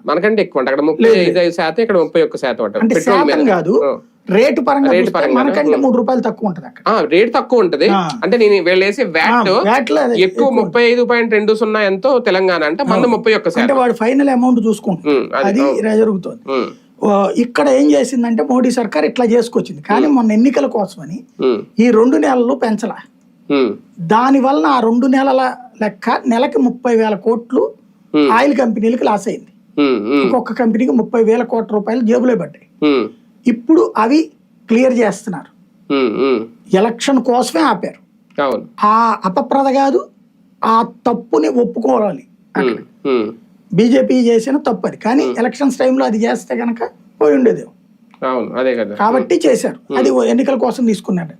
మనకంటే ఎక్కువ అక్కడ 35% ఇక్కడ 31% అంటే శాతం కాదు, రేటు పరంగా మనకంటే ₹3 తక్కువ ఉంటది అక్కడ. రేట్ తక్కువ ఉంటది అంటే నేను వీళ్ళు వేసే వ్యాట్ ఎక్కువ 35.20 ఎంతో తెలంగాణ అంటే మన 31%. అంటే వాడు ఫైనల్ అమౌంట్ చూసుకుంటాడు, అది జరుగుతుంది. ఇక్కడ ఏం చేసిందంటే మోడీ సర్కార్ ఇట్లా చేసుకొచ్చింది, కానీ మొన్న ఎన్నికల కోసమని ఈ 2 నెలలు పెంచలా. దాని వలన ఆ 2 నెలల లెక్క నెలకి 30,000 కోట్లు ఆయిల్ కంపెనీలకు లాస్ అయింది. ఒక్కొక్క కంపెనీకి 30,000 కోట్ల రూపాయలు జేబులో పడ్డాయి. ఇప్పుడు అవి క్లియర్ చేస్తున్నారు, ఎలక్షన్ కోసమే ఆపారు. ఆ అపప్రద కాదు, ఆ తప్పుని ఒప్పుకోవాలి. బీజేపీ చేసిన తప్పు అది, కానీ ఎలక్షన్స్ టైంలో అది చేస్తే కనుక పోయి ఉండేది కాబట్టి చేశారు. అది ఎన్నికల కోసం తీసుకున్నారు.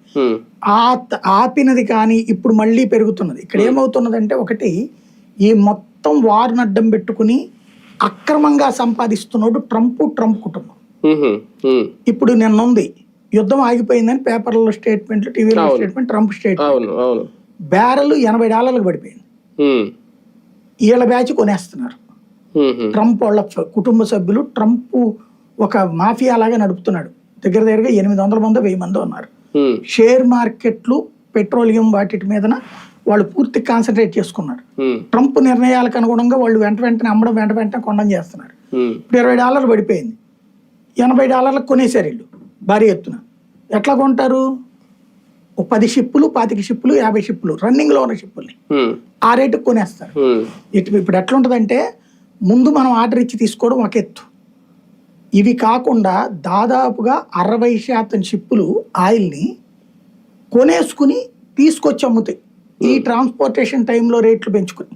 ఆపినది కానీ ఇప్పుడు మళ్ళీ పెరుగుతున్నది. ఇక్కడ ఏమవుతున్నదంటే, ఒకటి ఈ మొత్తం వారిని అడ్డం పెట్టుకుని అక్రమంగా సంపాదిస్తున్నాడు ట్రంప్ కుటుంబం. ఇప్పుడు నిన్నుంది యుద్ధం ఆగిపోయిందని పేపర్లలో స్టేట్మెంట్లు, టీవీలో స్టేట్మెంట్, ట్రంప్ స్టేట్మెంట్. బ్యారెల్ $80 పడిపోయింది. వీళ్ళ బ్యాచ్ కొనేస్తున్నారు. ట్రంప్ వాళ్ళ కుటుంబ సభ్యులు, ట్రంప్ ఒక మాఫియా లాగా నడుపుతున్నాడు. దగ్గరగా 800 మందో 1000 మందో ఉన్నారు. షేర్ మార్కెట్లు, పెట్రోలియం వాటి మీదన వాళ్ళు పూర్తి కాన్సన్ట్రేట్ చేసుకున్నారు. ట్రంప్ నిర్ణయాలకు అనుగుణంగా వాళ్ళు వెంటనే అమ్మడం, వెంటనే కొనడం చేస్తున్నారు. ఇప్పుడు $20 పడిపోయింది, $80 కొనేసారు వీళ్ళు భారీ ఎత్తున. ఎట్లా కొంటారు? 10 షిప్పులు, 25 షిప్పులు, 50 షిప్పులు, రన్నింగ్ లో ఉన్న షిప్పుల్ని ఆ రేటుకు కొనేస్తారు. ఇప్పుడు ఎట్లా ఉంటదంటే, ముందు మనం ఆర్డర్ ఇచ్చి తీసుకోవడం ఒక ఎత్తు. ఇవి కాకుండా దాదాపుగా 60% షిప్పులు ఆయిల్ని కొనేసుకుని తీసుకొచ్చి అమ్ముతాయి ఈ ట్రాన్స్పోర్టేషన్ టైంలో రేట్లు పెంచుకుని.